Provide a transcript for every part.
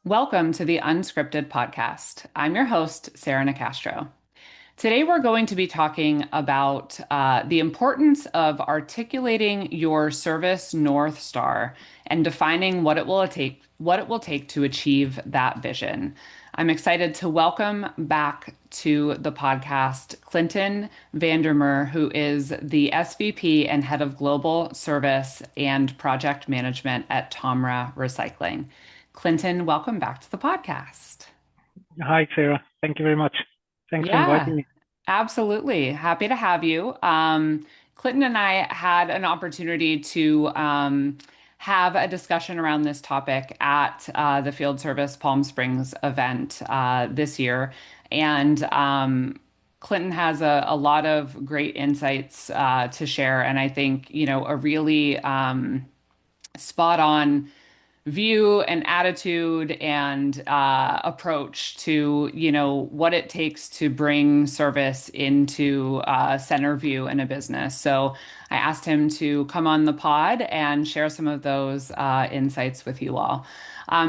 Welcome to the Unscripted podcast. I'm your host, Sarah Nicastro. Today, we're going to be talking about the importance of articulating your service North Star and defining what it will take to achieve that vision. I'm excited to welcome back to the podcast Clinten Vandermeer, who is the SVP and Head of Global Service and Project Management at TOMRA Recycling. Clinten, welcome back to the podcast. Hi, Sarah. Thank you very much. Thanks for inviting Yeah, me. absolutely. Happy to have you. Clinton and I had an opportunity to have a discussion around this topic at the Field Service Palm Springs event this year. And Clinton has a lot of great insights to share. And I think, a really spot on view and attitude and approach to what it takes to bring service into center view in a business. So I asked him to come on the pod and share some of those insights with you all.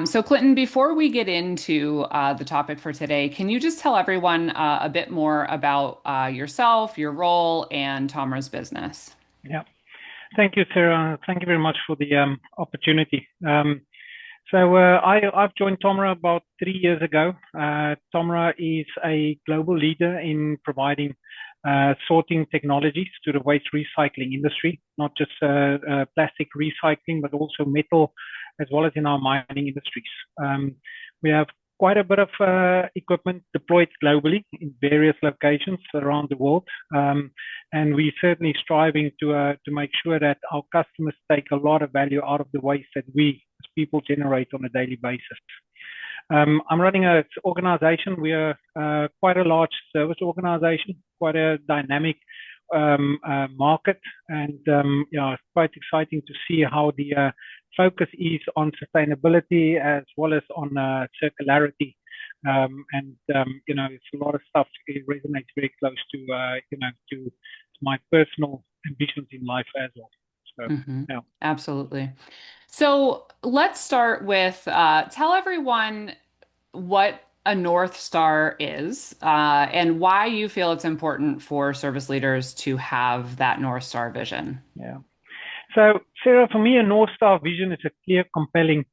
So Clinton, before we get into the topic for today, can you just tell everyone a bit more about yourself, your role, and Tomra's business? Yeah. Thank you, Sarah. Thank you very much for the opportunity. I've joined TOMRA about 3 years ago. TOMRA is a global leader in providing sorting technologies to the waste recycling industry, not just plastic recycling, but also metal, as well as in our mining industries. We have quite a bit of equipment deployed globally in various locations around the world. And we're certainly striving to make sure that our customers take a lot of value out of the waste that we as people generate on a daily basis. I'm running an organization. We are quite a large service organization, quite a dynamic market, and it's quite exciting to see how the focus is on sustainability as well as on circularity. It's a lot of stuff. It resonates very close to my personal ambitions in life as well. So, Hmm. yeah. Absolutely. So let's start with tell everyone what a North Star is and why you feel it's important for service leaders to have that North Star vision. Yeah. So, Sarah, for me, a North Star vision is a clear, compelling,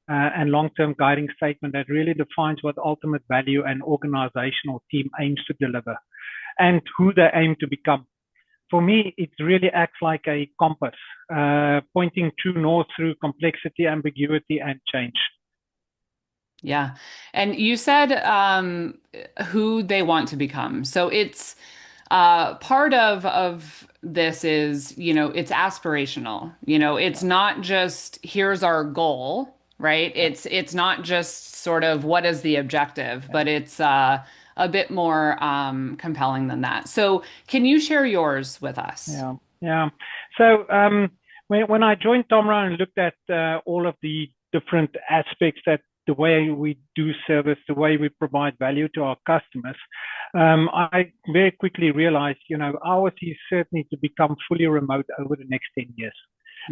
and long-term guiding statement that really defines what ultimate value an organizational team aims to deliver and who they aim to become. For me, it really acts like a compass, pointing true north through complexity, ambiguity, and change. Yeah. And you said who they want to become. So it's part of this is, it's aspirational. It's not just here's our goal, right? Yeah, It's not just sort of what is the objective, yeah, but it's a bit more compelling than that. So can you share yours with us? yeah, yeah. So when I joined TOMRA and looked at all of the different aspects that the way we do service, the way we provide value to our customers, I very quickly realized, ours is certainly to become fully remote over the next 10 years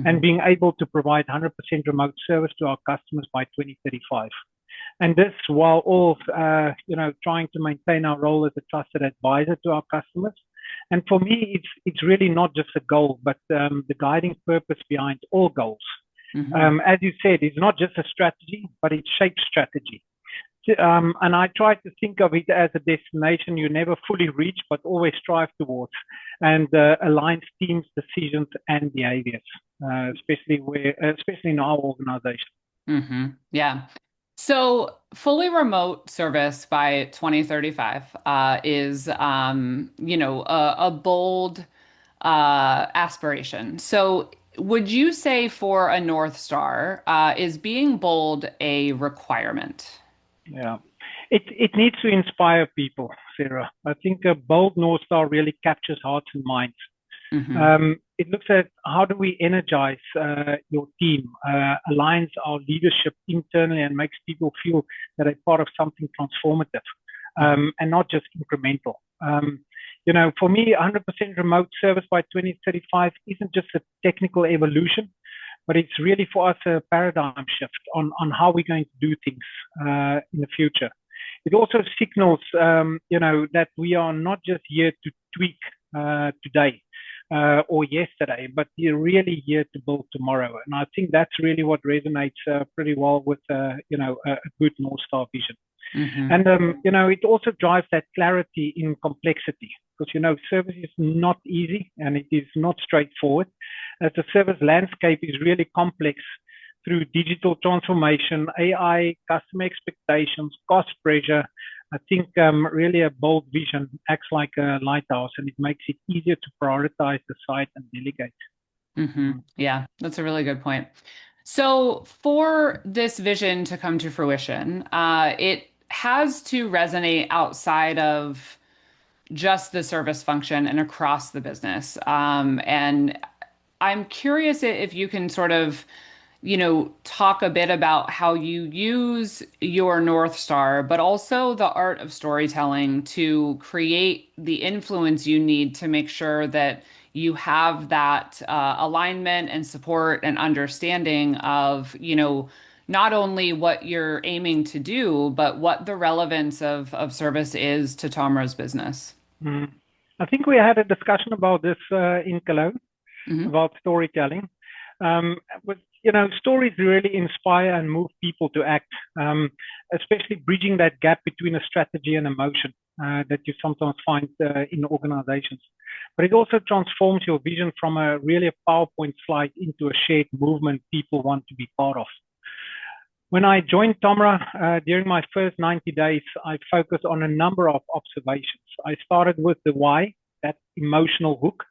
and Hmm. being able to provide 100% remote service to our customers by 2035. And this while all, trying to maintain our role as a trusted advisor to our customers. And for me, it's really not just a goal, but the guiding purpose behind all goals. Hmm. As you said, it's not just a strategy, but it shapes strategy. And I try to think of it as a destination you never fully reach, but always strive towards, and aligns teams, decisions, and behaviors, especially in our organization. Hmm. Yeah. So fully remote service by 2035 is, a bold aspiration. So would you say for a North Star, is being bold a requirement? Yeah. It needs to inspire people, Sarah. I think a bold North Star really captures hearts and minds. Hmm. It looks at how do we energize your team, aligns our leadership internally, and makes people feel that they're part of something transformative and not just incremental. For me, 100% remote service by 2035 isn't just a technical evolution, but it's really for us a paradigm shift on how we're going to do things in the future. It also signals, that we are not just here to tweak today or yesterday, but we're really here to build tomorrow. And I think that's really what resonates pretty well with, a good North Star vision. Mm-hmm. And, it also drives that clarity in complexity because, service is not easy and it is not straightforward as the service landscape is really complex through digital transformation, AI, customer expectations, cost pressure. I think really a bold vision acts like a lighthouse and it makes it easier to prioritize, decide, and delegate. Mm-hmm. Yeah, that's a really good point. So, for this vision to come to fruition, it has to resonate outside of just the service function and across the business. And I'm curious if you can sort of, talk a bit about how you use your North Star, but also the art of storytelling to create the influence you need to make sure that you have that alignment and support and understanding of, not only what you're aiming to do, but what the relevance of service is to Tomra's business. Mm. I think we had a discussion about this in Cologne Hmm. about storytelling. But stories really inspire and move people to act, especially bridging that gap between a strategy and emotion that you sometimes find in organizations. But it also transforms your vision from a PowerPoint slide into a shared movement people want to be part of. When I joined TOMRA during my first 90 days, I focused on a number of observations. I started with the why, that emotional hook,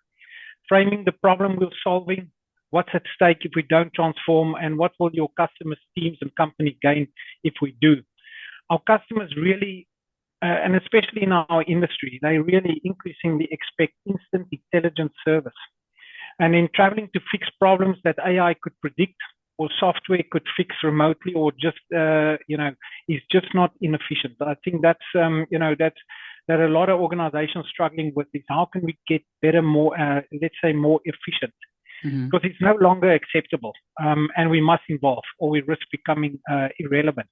framing the problem we're solving, what's at stake if we don't transform, and what will your customers, teams, and company gain if we do. Our customers really, and especially in our industry, they really increasingly expect instant intelligent service. And in traveling to fix problems that AI could predict or software could fix remotely or just, is just not inefficient. I think that a lot of organizations struggling with is how can we get better, more, let's say more efficient, Hmm. because it's no longer acceptable and we must involve or we risk becoming irrelevant.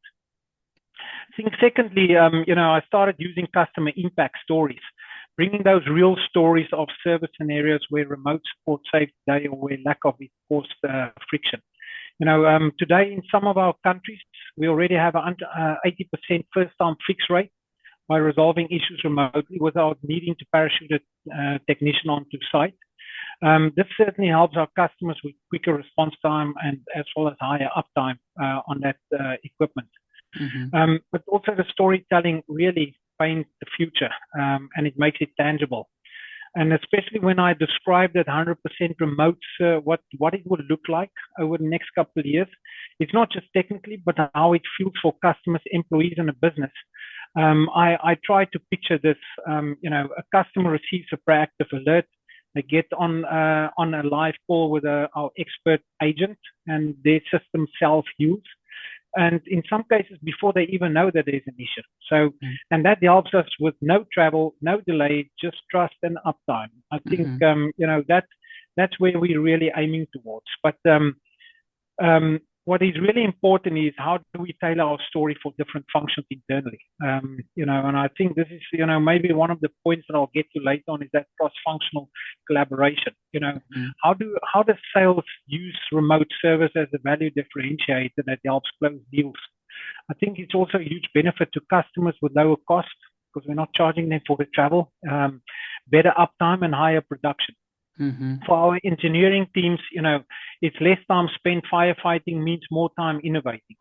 I think secondly, I started using customer impact stories, bringing those real stories of service scenarios where remote support saved the day or where lack of it caused friction. Today in some of our countries, we already have an 80% first-time fix rate by resolving issues remotely without needing to parachute a technician onto site. This certainly helps our customers with quicker response time and as well as higher uptime on that equipment. Hmm. But also the storytelling really paints the future and it makes it tangible. And especially when I describe that 100% remote, what it would look like over the next couple of years, it's not just technically, but how it feels for customers, employees, and a business. I try to picture this. A customer receives a proactive alert. They get on a live call with our expert agent, and their system self-heals. And in some cases, before they even know that there's an issue. So, and that helps us with no travel, no delay, just trust and uptime. I think, Hmm. that's where we're really aiming towards. But what is really important is how do we tailor our story for different functions internally? And I think this is, maybe one of the points that I'll get to later on is that cross-functional collaboration. Hmm. How does sales use remote service as a value differentiator that helps close deals? I think it's also a huge benefit to customers with lower costs because we're not charging them for the travel, better uptime and higher production. Hmm. For our engineering teams, it's less time spent firefighting means more time innovating.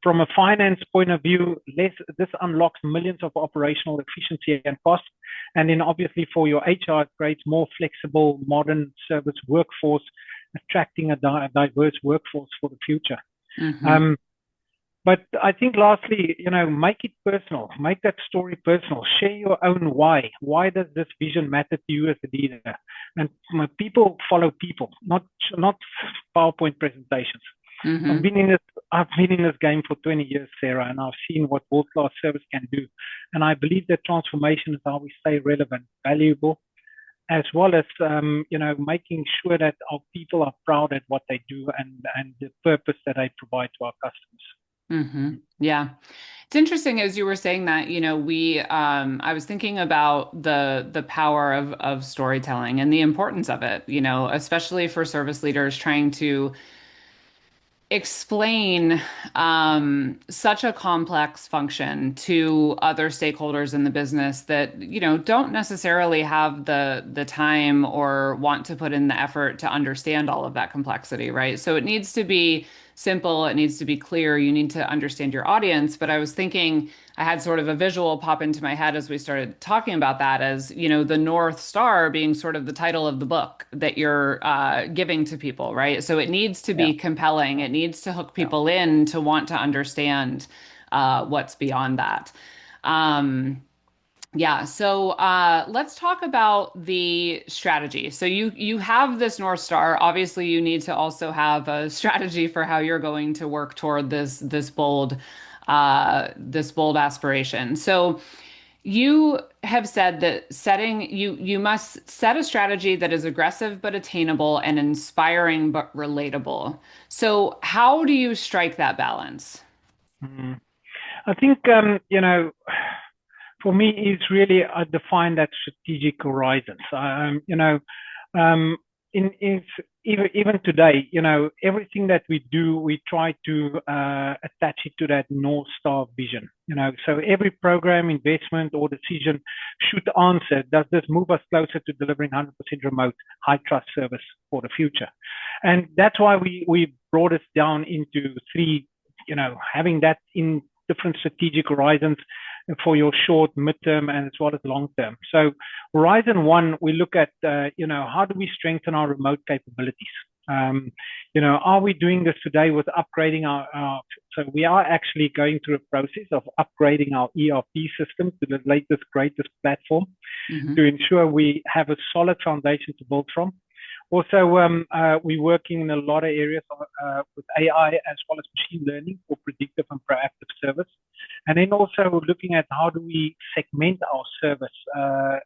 From a finance point of view, this unlocks millions of operational efficiency and cost. And then obviously for your HR, it creates more flexible, modern service workforce, attracting a diverse workforce for the future. Hmm. Um, but I think lastly, make it personal, make that story personal, share your own why. Why does this vision matter to you as a leader? And people follow people, not PowerPoint presentations. I've Hmm. been in this, I've been in this game for 20 years, Sarah, and I've seen what world-class service can do. And I believe that transformation is how we stay relevant, valuable, as well as making sure that our people are proud at what they do and the purpose that they provide to our customers. Yeah. It's interesting as you were saying that, I was thinking about the power of storytelling and the importance of it, especially for service leaders trying to explain such a complex function to other stakeholders in the business that don't necessarily have the time or want to put in the effort to understand all of that complexity, right? So it needs to be simple, it needs to be clear, you need to understand your audience. But I was thinking, I had sort of a visual pop into my head as we started talking about that, as the North Star being sort of the title of the book that you're giving to people, right? So it needs to Yeah, be compelling, it needs to hook yeah. people in to want to understand what's beyond that. Um, yeah, so let's talk about the strategy. So you have this North Star. Obviously, you need to also have a strategy for how you're going to work toward this bold aspiration. So you have said that you must set a strategy that is aggressive but attainable and inspiring but relatable. So how do you strike that balance? Mm. I think, for me, it's really define that strategic horizons. Um, in even today, everything that we do, we try to attach it to that North Star vision. So every program, investment, or decision should answer: does this move us closer to delivering 100% remote, high trust service for the future? And that's why we brought it down into three. Having that in different strategic horizons for your short, midterm, and as well as long term. So Horizon One, we look at, how do we strengthen our remote capabilities? Are we doing this today with upgrading so we are actually going through a process of upgrading our ERP system to the latest, greatest platform to Hmm. ensure we have a solid foundation to build from. Also, we're working in a lot of areas with AI as well as machine learning for predictive and proactive service. And then also looking at how do we segment our service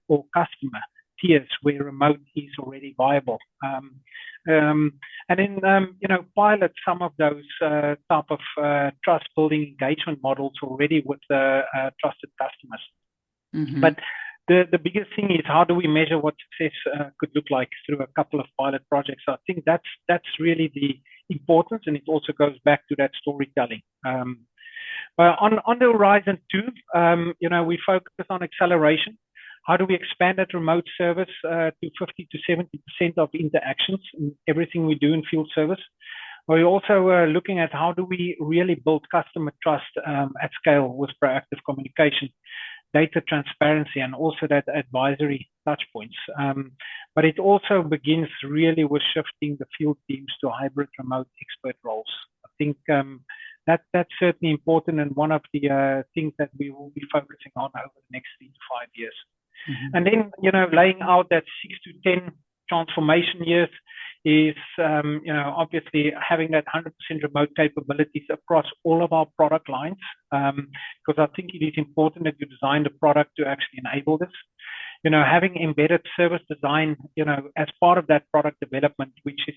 or customer tiers where remote is already viable. And then, pilot some of those type of trust building engagement models already with trusted customers. But Hmm. the biggest thing is how do we measure what success could look like through a couple of pilot projects. So I think that's really the importance, and it also goes back to that storytelling. But on the Horizon 2, we focus on acceleration. How do we expand that remote service to 50 to 70% of interactions in everything we do in field service? We're also looking at how do we really build customer trust at scale with proactive communication, data transparency, and also that advisory touch points. But it also begins really with shifting the field teams to hybrid remote expert roles. I think that's certainly important and one of the things that we will be focusing on over the next 3 to 5 years. Hmm. And then, laying out that 6 to 10 transformation years is, obviously having that 100% remote capabilities across all of our product lines. Because I think it is important that you design the product to actually enable this. Having embedded service design, as part of that product development, which is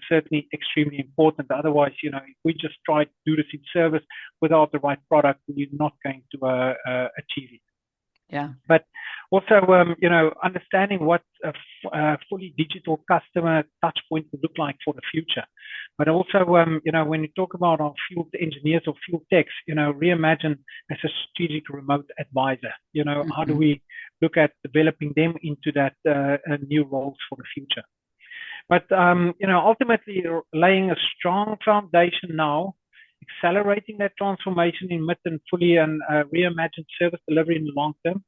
certainly extremely important. Otherwise, if we just try to do this in service without the right product, we're not going to achieve it. Yeah. But also, understanding what a fully digital customer touch point would look like for the future. But also, when you talk about our field engineers or field techs, reimagine as a strategic remote advisor. How do Hmm. we look at developing them into that new roles for the future? But ultimately, laying a strong foundation now, accelerating that transformation in mid and fully and reimagined service delivery in the long term.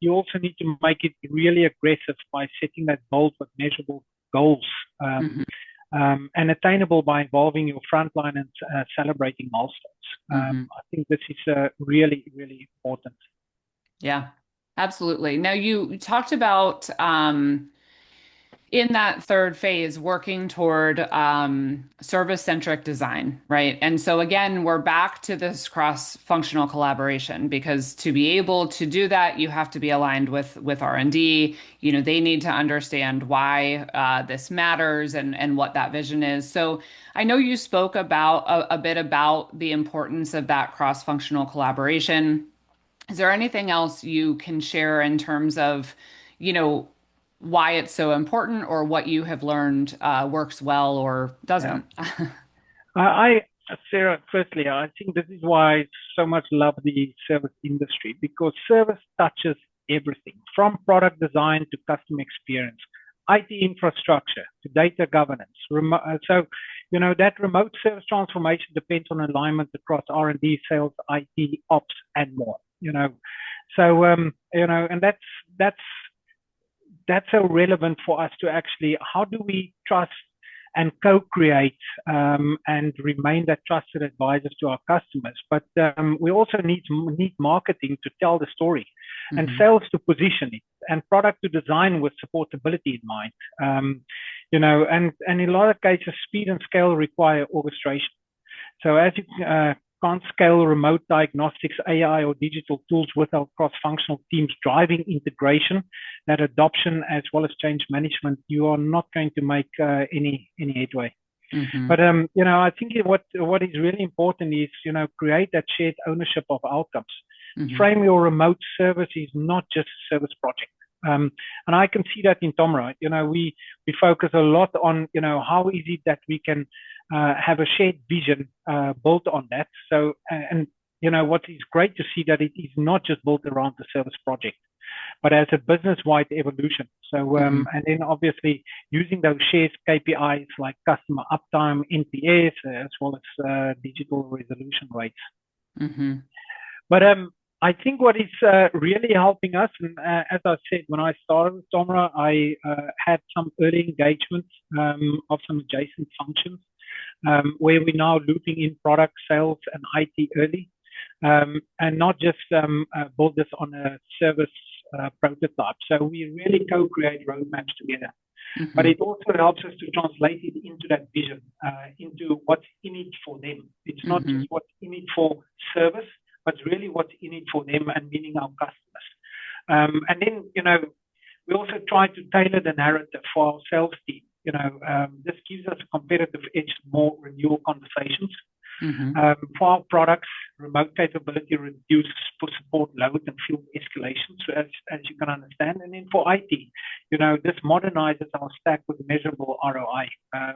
You also need to make it really aggressive by setting that bold but measurable goals Hmm. and attainable by involving your frontline and celebrating milestones. Hmm. I think this is really, really important. Yeah, absolutely. Now you talked about in that third phase, working toward service-centric design, right? And so again, we're back to this cross-functional collaboration because to be able to do that, you have to be aligned with R&D. You know, they need to understand why this matters and what that vision is. So I know you spoke about a bit about the importance of that cross-functional collaboration. Is there anything else you can share in terms of, you know, why it's so important or what you have learned works well or Yeah. doesn't? Sarah, firstly, I think this is why I so much love the service industry because service touches everything from product design to customer experience, IT infrastructure to data governance. So, that remote service transformation depends on alignment across R&D, sales, IT, ops, and more. So and that's so relevant for us to actually, how do we trust and co-create and remain that trusted advisors to our customers. But we also need marketing to tell the story and Hmm. sales to position it and product to design with supportability in mind. And in a lot of cases, speed and scale require orchestration. So as you can't scale remote diagnostics, AI, or digital tools without cross-functional teams driving integration, that adoption, as well as change management, you are not going to make any headway. Hmm. But I think what is really important is create that shared ownership of outcomes. Hmm. Frame your remote service is not just a service project. And I can see that in TOMRA. We focus a lot on how is it that we can have a shared vision built on that. So and what is great to see that it is not just built around the service project, but as a business-wide evolution. So Hmm. and then obviously using those shared KPIs like customer uptime, NPS, as well as digital resolution rates. Hmm. But I think what is really helping us, and as I said, when I started with TOMRA, I had some early engagement of some adjacent functions where we're now looping in product sales and IT early, and not just build this on a service prototype. So we really co-create roadmaps together. But Hmm. it also helps us to translate it into that vision, into what's in it for them. It's not just Hmm. what's in it for service, but really what's in it for them and meaning our customers. And then, we also try to tailor the narrative for our sales team. This gives us a competitive edge, more renewal conversations. Hmm. For our products, remote capability reduces for support load and field escalation, so as you can understand. And then for IT, this modernizes our stack with measurable ROI,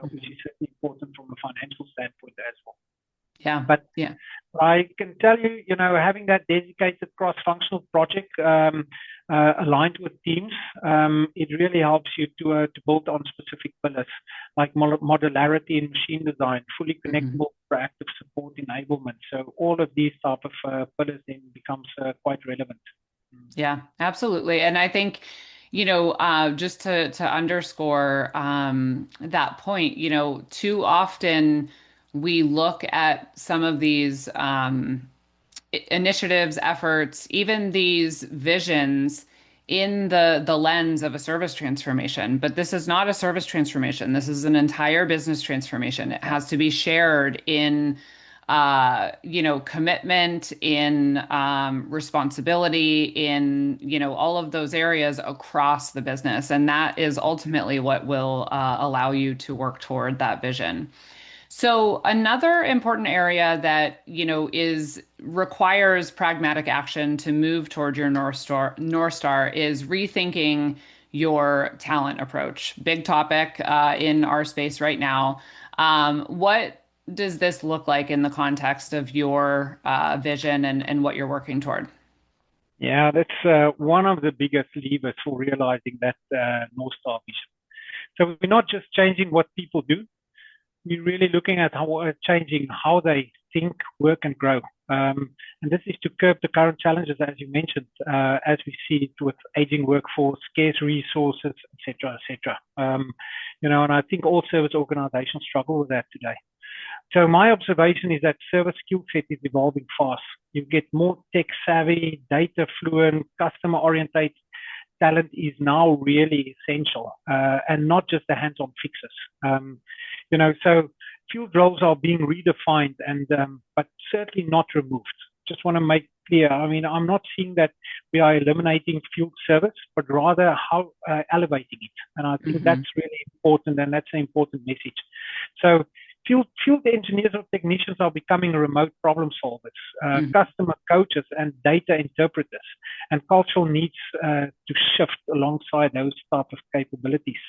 which is certainly important from a financial standpoint as well. Yeah. But Yeah. I can tell you, having that dedicated cross-functional project aligned with teams, it really helps you to build on specific pillars like modularity in machine design, fully Hmm. connectable, proactive support enablement. So all of these type of pillars then becomes quite relevant. Yeah, absolutely. And I think, just to underscore that point, too often we look at some of these initiatives, efforts, even these visions in the lens of a service transformation. But this is not a service transformation. This is an entire business transformation. It Yeah. has to be shared in commitment, in responsibility, in, all of those areas across the business. And that is ultimately what will allow you to work toward that vision. So another important area that, is requires pragmatic action to move toward your North Star is rethinking your talent approach. Big topic in our space right now. What does this look like in the context of your vision and what you're working toward? Yeah, that's one of the biggest levers for realizing that North Star vision. So we're not just changing what people do, we're really looking at how changing how they think, work, and grow. And this is to curb the current challenges, as you mentioned, as we see it with aging workforce, scarce resources, etc., etc. And I think all service organizations struggle with that today. So my observation is that service skill set is evolving fast. You get more tech savvy, data fluent, customer oriented talent is now really essential, and not just the hands-on fixes. So field roles are being redefined, and but certainly not removed. Just want to make clear. I mean, I'm not seeing that we are eliminating field service, but rather how elevating it. And I think that's really important, and that's an important message. So field engineers or technicians are becoming remote problem solvers, customer coaches, and data interpreters. And cultural needs to shift alongside those type of capabilities.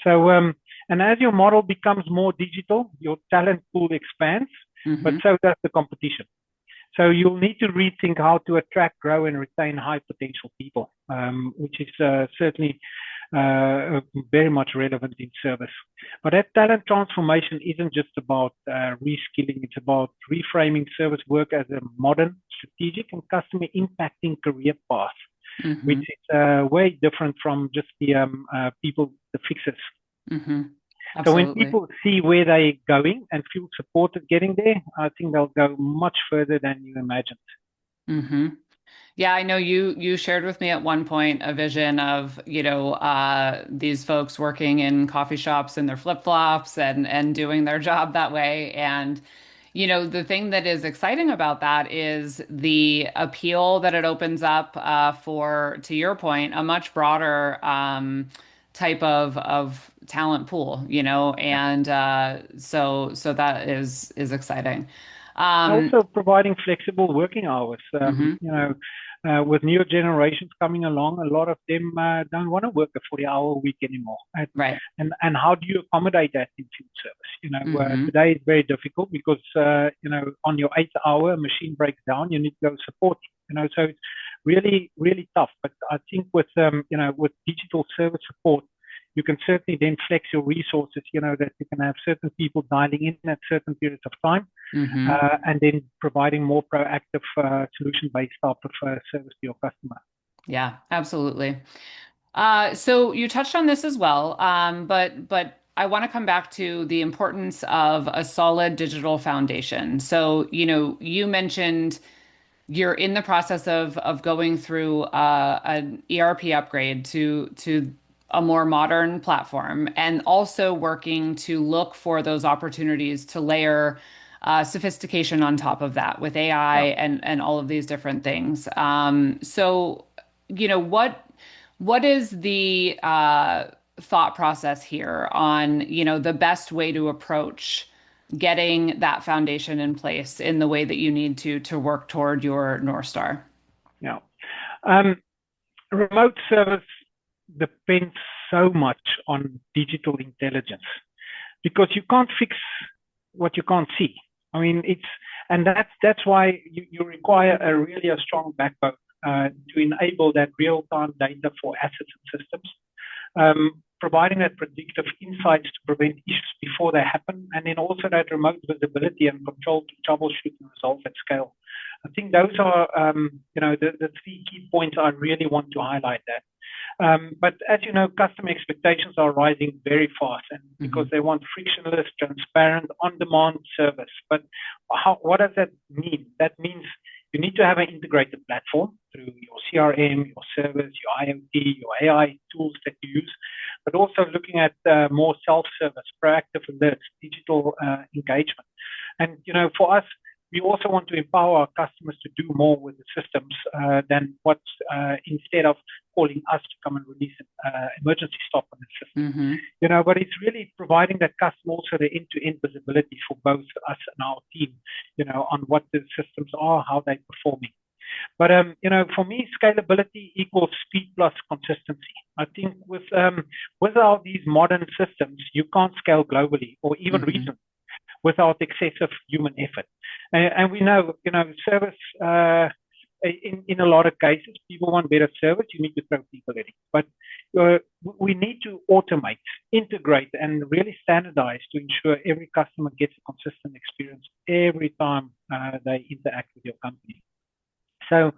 So, and as your model becomes more digital, your talent pool expands, but so does the competition. So you'll need to rethink how to attract, grow, and retain high potential people, which is certainly very much relevant in service. But that talent transformation isn't just about reskilling. It's about reframing service work as a modern, strategic, and customer impacting career path, which is way different from just the people, the fixes. So when people see where they're going and feel supported getting there, I think they'll go much further than you imagined. Yeah, I know you shared with me at one point a vision of, these folks working in coffee shops in their flip-flops and doing their job that way. And, the thing that is exciting about that is the appeal that it opens up for, to your point, a much broader type of talent pool, and so that is exciting. Also providing flexible working hours. With newer generations coming along, a lot of them don't want to work a 40-hour week anymore. Right. And how do you accommodate that in field service? Today it's very difficult because, on your 8th hour, a machine breaks down, you need to go support it. So it's really, really tough. But I think with digital service support, you can certainly then flex your resources, that you can have certain people dialing in at certain periods of time, and then providing more proactive, solution-based type of service to your customer. Yeah, absolutely. So you touched on this as well, but I want to come back to the importance of a solid digital foundation. So, you mentioned you're in the process of going through an ERP upgrade to a more modern platform, and also working to look for those opportunities to layer sophistication on top of that with AI and all of these different things. So, what is the thought process here on, the best way to approach getting that foundation in place in the way that you need to work toward your North Star? Yeah. Remote service depends so much on digital intelligence because you can't fix what you can't see. I mean, that's why you require a strong backbone to enable that real-time data for assets and systems, providing that predictive insights to prevent issues before they happen, and then also that remote visibility and control to troubleshoot and resolve at scale. I think those are, the 3 key points I really want to highlight that. But as you know, customer expectations are rising very fast, and because they want frictionless, transparent, on-demand service. But what does that mean? That means you need to have an integrated platform through your CRM, your service, your IoT, your AI tools that you use, but also looking at more self-service, proactive alerts, digital engagement. And, for us, we also want to empower our customers to do more with the systems than instead of calling us to come and release an emergency stop on the system. But it's really providing that customer also the end-to-end visibility for both us and our team, on what the systems are, how they're performing. But, for me, scalability equals speed plus consistency. I think without these modern systems, you can't scale globally or even regionally without excessive human effort. And we know, service, in a lot of cases, people want better service, you need to throw people at it. But we need to automate, integrate, and really standardize to ensure every customer gets a consistent experience every time they interact with your company. So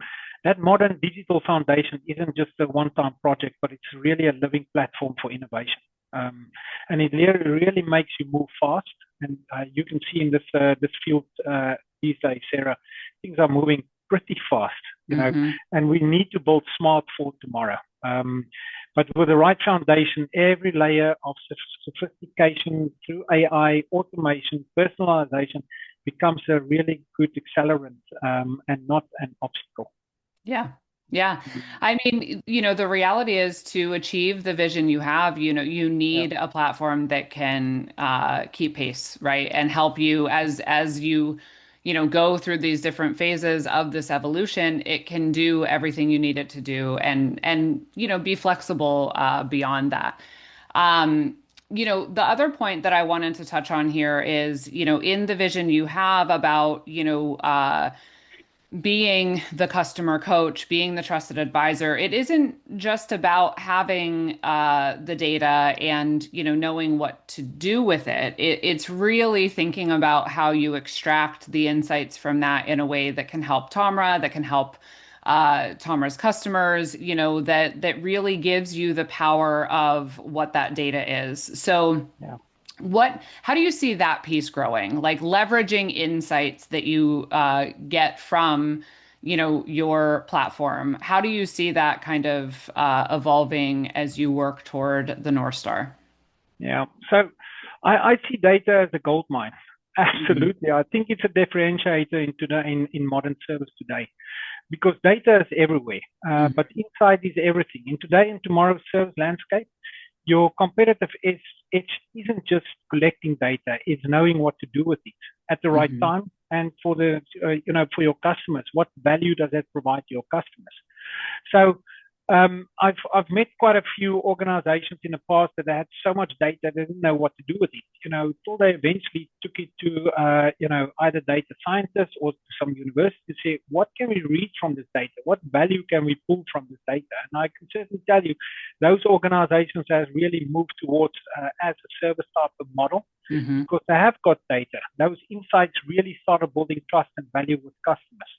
that modern digital foundation isn't just a one-time project, but it's really a living platform for innovation. And it really makes you move fast. And you can see in this field these days, Sarah, things are moving pretty fast, and we need to build smart for tomorrow. But with the right foundation, every layer of sophistication through AI, automation, personalization becomes a really good accelerant and not an obstacle. Yeah. Yeah. I mean, the reality is to achieve the vision you have, you Yeah, need a platform that can keep pace, right? And help you as you, go through these different phases of this evolution, it can do everything you need it to do and be flexible beyond that. Um, the other point that I wanted to touch on here is, in the vision you have about, being the customer coach, being the trusted advisor, it isn't just about having the data and knowing what to do with it. It's really thinking about how you extract the insights from that in a way that can help TOMRA, that can help TOMRA's customers. That really gives you the power of what that data is. So yeah. how do you see that piece growing? Like leveraging insights that you get from, your platform. How do you see that kind of evolving as you work toward the North Star? Yeah. So I see data as a gold mine. Hmm. Absolutely. I think it's a differentiator in modern service today because data is everywhere, but insight is everything. In today and tomorrow's service landscape, your competitive edge isn't just collecting data; it's knowing what to do with it at the right Hmm. time and for for your customers. What value does that provide to your customers? So I've met quite a few organizations in the past that had so much data they didn't know what to do with it. Till they eventually took it to either data scientists or to some university to say, what can we read from this data? What value can we pull from this data? And I can certainly tell you, those organizations have really moved towards as a service type of model Hmm. because they have got data. Those insights really started building trust and value with customers.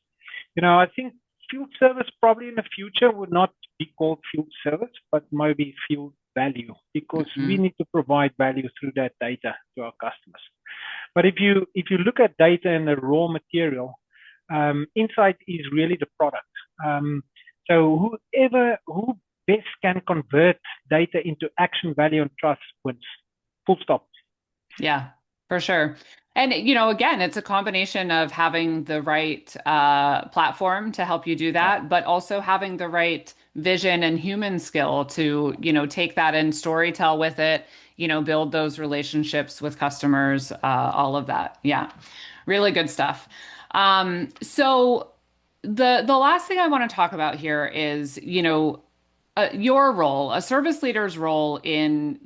I think field service probably in the future would not be called field service, but maybe field value because we Hmm. need to provide value through that data to our customers. But if you look at data and the raw material, insight is really the product. So who best can convert data into action, value, and trust wins. Full stop. Yeah, for sure. And again, it's a combination of having the right platform to help you do Yeah. that, but also having the right vision and human skill to, take that and storytell with it, build those relationships with customers, all of that. Yeah, really good stuff. So the last thing I want to talk about here is, your role, a service leader's role in,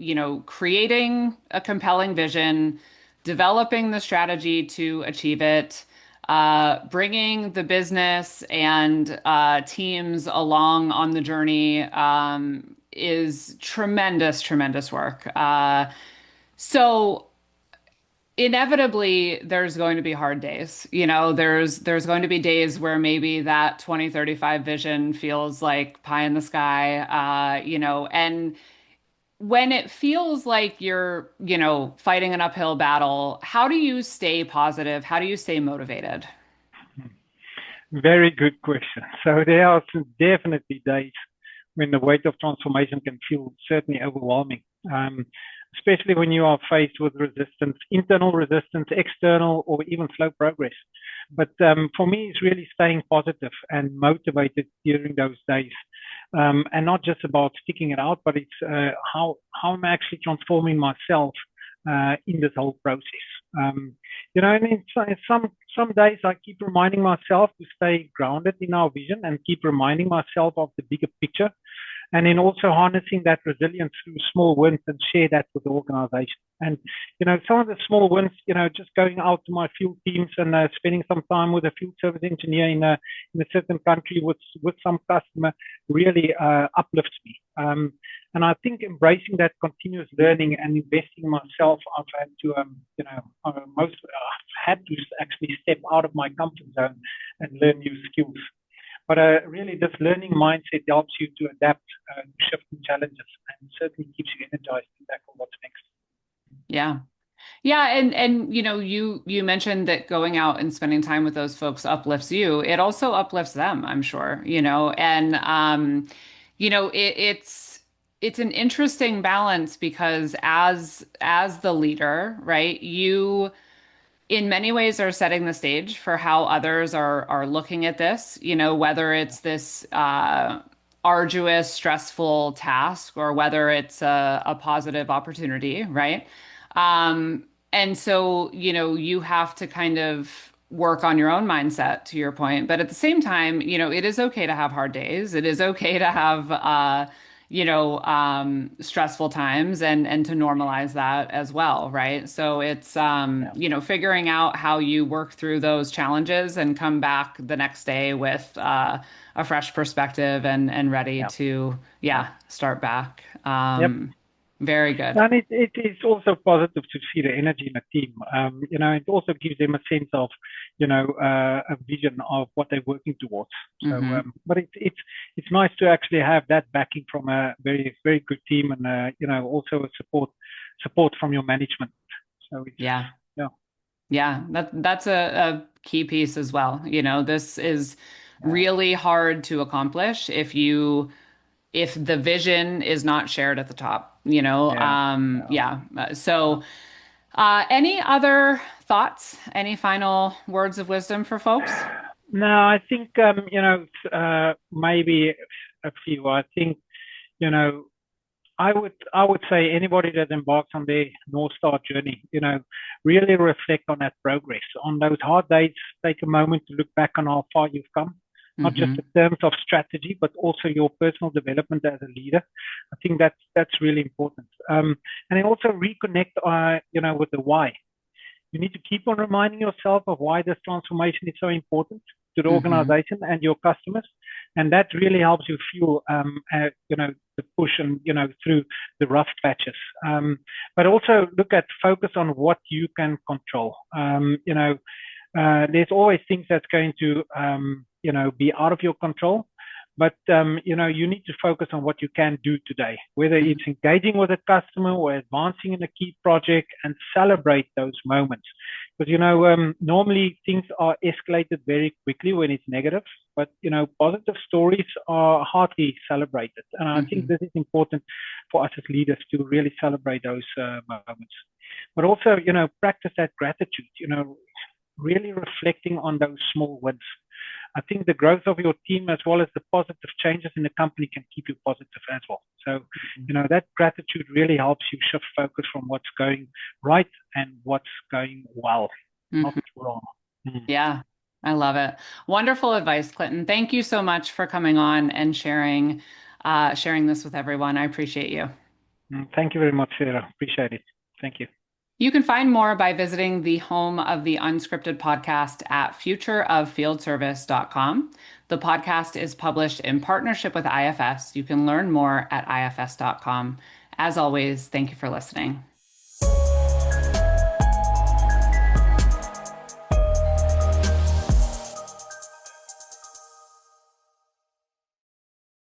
creating a compelling vision, developing the strategy to achieve it, bringing the business and teams along on the journey is tremendous, tremendous work. So inevitably there's going to be hard days. There's going to be days where maybe that 2035 vision feels like pie in the sky, and when it feels like you're, fighting an uphill battle, how do you stay positive? How do you stay motivated? Very good question. So there are some definitely days when the weight of transformation can feel certainly overwhelming, especially when you are faced with resistance, internal resistance, external, or even slow progress. But for me, it's really staying positive and motivated during those days, and not just about sticking it out, but it's how I'm actually transforming myself in this whole process. I mean, some days I keep reminding myself to stay grounded in our vision and keep reminding myself of the bigger picture and then also harnessing that resilience through small wins and share that with the organization. And some of the small wins, just going out to my field teams and spending some time with a field service engineer in a certain country with some customer really uplifts me. And I think embracing that continuous learning and investing in myself, I've had to, I've had to actually step out of my comfort zone and learn new skills. But really, this learning mindset helps you to adapt to shifting challenges and certainly keeps you energized to tackle what's next. Yeah. Yeah, and you mentioned that going out and spending time with those folks uplifts you. It also uplifts them, I'm sure, and It's an interesting balance because as the leader, right, you in many ways are setting the stage for how others are looking at this, whether it's this arduous, stressful task or whether it's a positive opportunity, right? And so, you have to kind of work on your own mindset to your point. But at the same time, it is okay to have hard days. It is okay to have stressful times and to normalize that as well, right? So it's Yeah, figuring out how you work through those challenges and come back the next day with a fresh perspective and ready yeah, to, yeah. start back. Yep. Very good. And it is also positive to see the energy in a team. It also gives them a sense of, a vision of what they're working towards. So, Hmm. but it's nice to actually have that backing from a very, very good team and, also a support from your management. So it's, Yeah. yeah, Yeah, that's a key piece as well. This is yeah, really hard to accomplish if the vision is not shared at the top, yeah, yeah, yeah. yeah. Any other thoughts? Any final words of wisdom for folks? No, I think, maybe a few. I think, you know, I would say anybody that embarks on their North Star journey, really reflect on that progress. On those hard days, take a moment to look back on how far you've come, not just in Hmm. terms of strategy, but also your personal development as a leader. I think that's really important. And then also reconnect, with the why. You need to keep on reminding yourself of why this transformation is so important to the Hmm. organization and your customers. And that really helps you fuel, the push and, through the rough patches. But also look at focus on what you can control. There's always things that's going to, be out of your control. But you need to focus on what you can do today, whether it's engaging with a customer or advancing in a key project, and celebrate those moments. Because normally things are escalated very quickly when it's negative, but positive stories are hardly celebrated, and I think Hmm. this is important for us as leaders to really celebrate those moments. But also, practice that gratitude. Really reflecting on those small wins. I think the growth of your team as well as the positive changes in the company can keep you positive as well. So, that gratitude really helps you shift focus from what's going right and what's going well, not Hmm. wrong. Mm. Yeah, I love it. Wonderful advice, Clinton. Thank you so much for coming on and sharing this with everyone. I appreciate you. Thank you very much, Sarah. Appreciate it. Thank you. You can find more by visiting the home of the Unscripted podcast at futureoffieldservice.com. The podcast is published in partnership with IFS. You can learn more at ifs.com. As always, thank you for listening.